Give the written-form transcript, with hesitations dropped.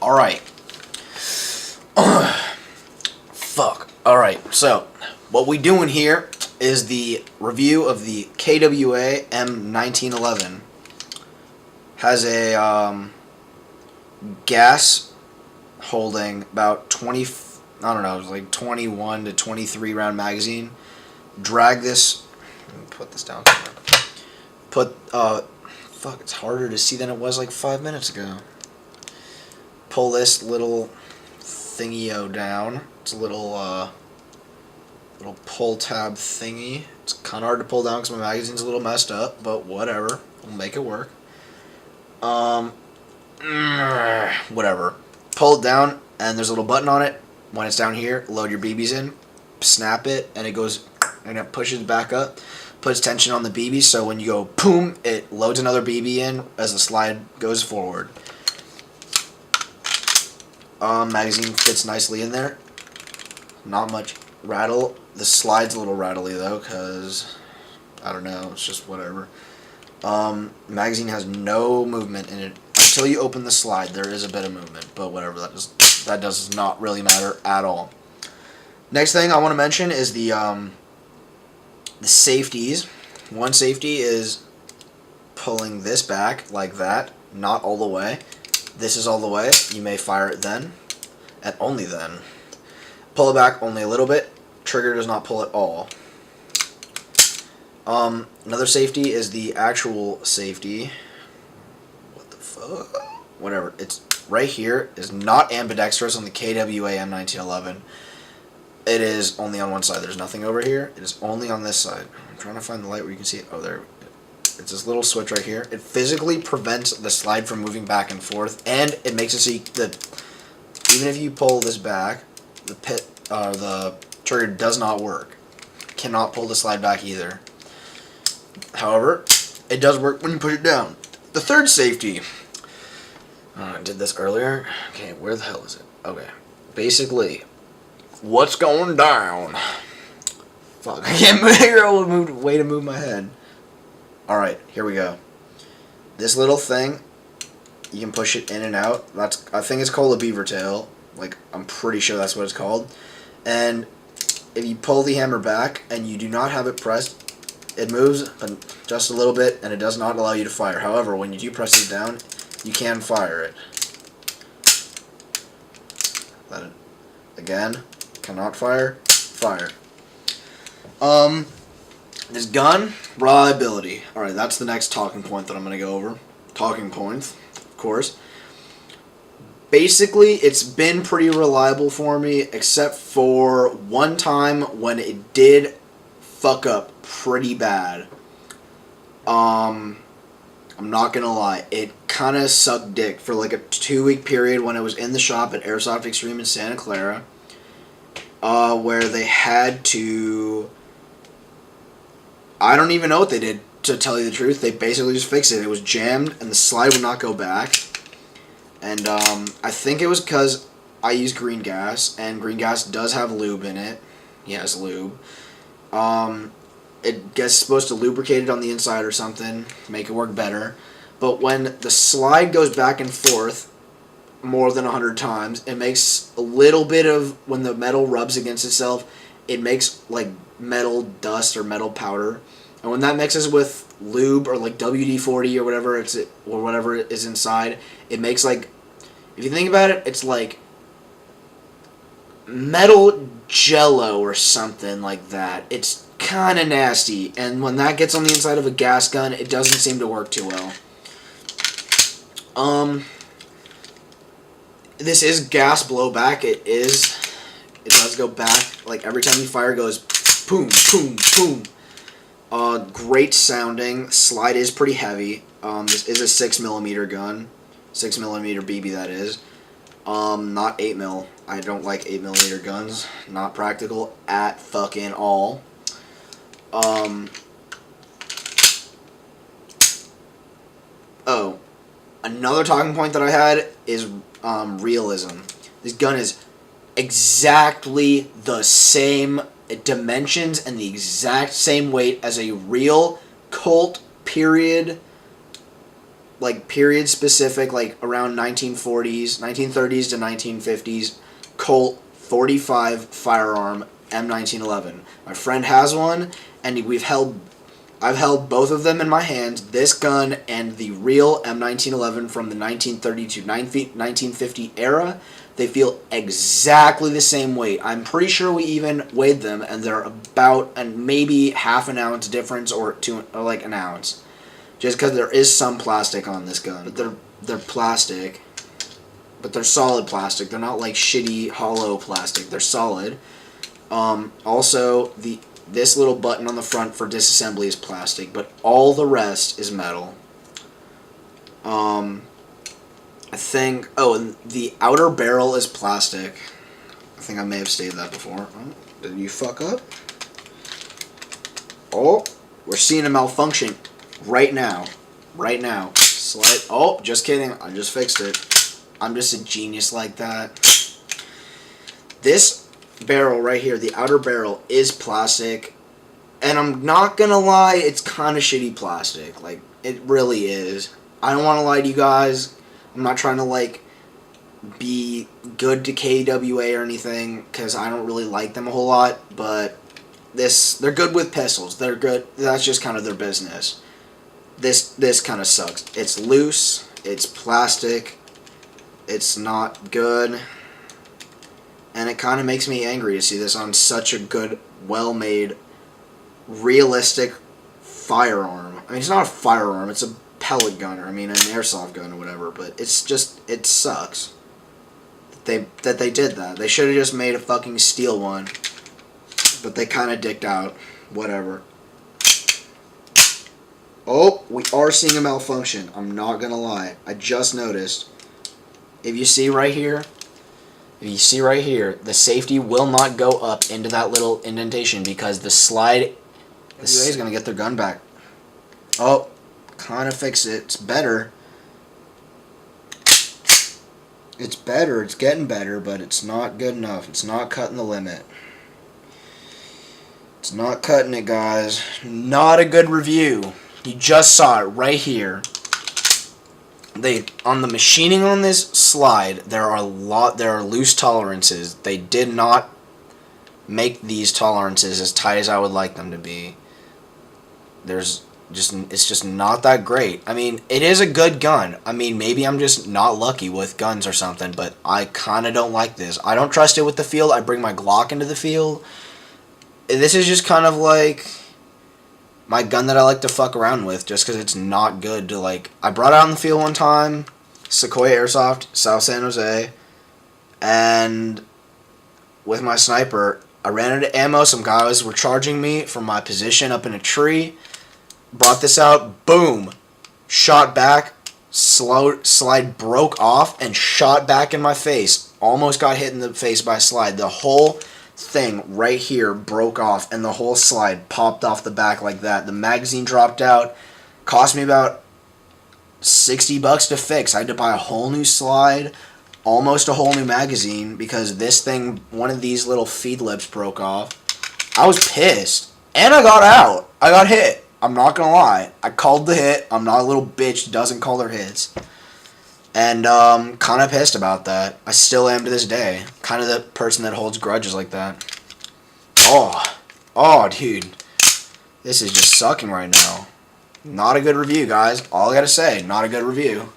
Alright. Fuck. Alright, so what we doing here is the review of the KWA M1911. Has a gas holding about 20, I don't know, it was like 21 to 23 round magazine. Drag this, let me put this down. Fuck, it's harder to see than it was like 5 minutes ago. Pull this little thingy-o down. It's a little pull tab thingy. It's kind of hard to pull down because my magazine's a little messed up, but whatever. We'll make it work. Whatever. Pull it down, and there's a little button on it. When it's down here, load your BBs in, snap it, and it goes, and it pushes back up. Puts tension on the BB, so when you go boom, it loads another BB in as the slide goes forward. Magazine fits nicely in there. Not much rattle. The slide's a little rattly though, because I don't know, it's just whatever. Magazine has no movement in it until you open the slide. There is a bit of movement, but whatever. That does not really matter at all. Next thing I want to mention is the safeties. One safety is pulling this back like that, not all the way. This is all the way. You may fire it then, and only then. Pull it back only a little bit. Trigger does not pull at all. Another safety is the actual safety. What the fuck? Whatever. It's right here. Is not ambidextrous on the KWA M1911. It is only on one side. There's nothing over here. It is only on this side. I'm trying to find the light where you can see it. Oh, there. It's this little switch right here. It physically prevents the slide from moving back and forth, and it makes it so that even if you pull this back, the trigger does not work. Cannot pull the slide back either. However, it does work when you push it down. The third safety. I did this earlier. Okay, where the hell is it? Okay. Basically, what's going down? Fuck, I can't figure out a way to move my head. Alright, here we go. This little thing, you can push it in and out. I think it's called a beaver tail. Like, I'm pretty sure that's what it's called. And if you pull the hammer back and you do not have it pressed, it moves just a little bit and it does not allow you to fire. However, when you do press it down, you can fire it. Again, cannot fire. Fire. This gun, reliability. Alright, that's the next talking point that I'm going to go over. Talking points, of course. Basically, it's been pretty reliable for me, except for one time when it did fuck up pretty bad. I'm not going to lie. It kind of sucked dick for like a 2-week period when it was in the shop at Airsoft Extreme in Santa Clara, where they had to... I don't even know what they did, to tell you the truth. They basically just fixed it. It was jammed, and the slide would not go back. And I think it was because I use green gas, and green gas does have lube in it. Yes, lube. It gets supposed to lubricate it on the inside or something, make it work better. But when the slide goes back and forth more than 100 times, it makes a little bit of, when the metal rubs against itself, it makes like metal dust or metal powder, and when that mixes with lube or like WD-40 or whatever is inside, it makes like, if you think about it, it's like metal jello or something like that. It's kind of nasty, and when that gets on the inside of a gas gun, it doesn't seem to work too well. This is gas blowback. It does go back, like every time you fire it goes boom, boom, boom. Great sounding. Slide is pretty heavy. This is a 6mm gun. 6mm BB, that is. Not 8mm. I don't like 8mm guns. Not practical at fucking all. Oh. Another talking point that I had is realism. This gun is exactly the same dimensions and the exact same weight as a real Colt period like period specific, like around 1940s, 1930s to 1950s Colt 45 firearm M1911. My friend has one, and I've held both of them in my hands, this gun and the real M1911 from the 1930 to 1950 era. They feel exactly the same weight. I'm pretty sure we even weighed them, and they're about and maybe half an ounce difference or like an ounce. Just because there is some plastic on this gun. But they're plastic. But they're solid plastic. They're not like shitty hollow plastic. They're solid. Also, this little button on the front for disassembly is plastic, but all the rest is metal. I think... Oh, and the outer barrel is plastic. I think I may have stated that before. Oh, did you fuck up? Oh, we're seeing a malfunction right now. Right now. Slide. Oh, just kidding. I just fixed it. I'm just a genius like that. This barrel right here, the outer barrel, is plastic. And I'm not gonna lie, it's kind of shitty plastic. Like, it really is. I don't want to lie to you guys. I'm not trying to, like, be good to KWA or anything, because I don't really like them a whole lot. But they're good with pistols. They're good. That's just kind of their business. This kind of sucks. It's loose. It's plastic. It's not good. And it kind of makes me angry to see this on such a good, well-made, realistic firearm. I mean, it's not a firearm. It's a pellet gun, or I mean, an airsoft gun or whatever. But it's just, it sucks that they did that. They should have just made a fucking steel one. But they kind of dicked out. Whatever. Oh, we are seeing a malfunction. I'm not gonna lie. I just noticed. If you see right here, the safety will not go up into that little indentation because the slide... This is going to get their gun back. Oh, kind of fix it. It's better. It's better. It's getting better, but it's not good enough. It's not cutting the limit. It's not cutting it, guys. Not a good review. You just saw it right here. On the machining on this slide, there are loose tolerances. They did not make these tolerances as tight as I would like them to be. It's just not that great. I mean, it is a good gun. I mean, maybe I'm just not lucky with guns or something, but I kind of don't like this. I don't trust it with the field. I bring my Glock into the field. This is just kind of like my gun that I like to fuck around with, just because it's not good to, like... I brought it out in the field one time, Sequoia Airsoft, South San Jose, and with my sniper, I ran out of ammo. Some guys were charging me from my position up in a tree. Brought this out, boom! Shot back, slide broke off, and shot back in my face. Almost got hit in the face by a slide. The whole thing right here broke off, and the whole slide popped off the back like that. The magazine dropped out. Cost me about $60 to fix. I had to buy a whole new slide, almost a whole new magazine, because this thing, one of these little feed lips broke off. I was pissed. And I got out. I got hit. I'm not gonna lie. I called the hit. I'm not a little bitch that doesn't call their hits. And kind of pissed about that. I still am to this day. Kind of the person that holds grudges like that. Oh, dude. This is just sucking right now. Not a good review, guys. All I gotta say, not a good review.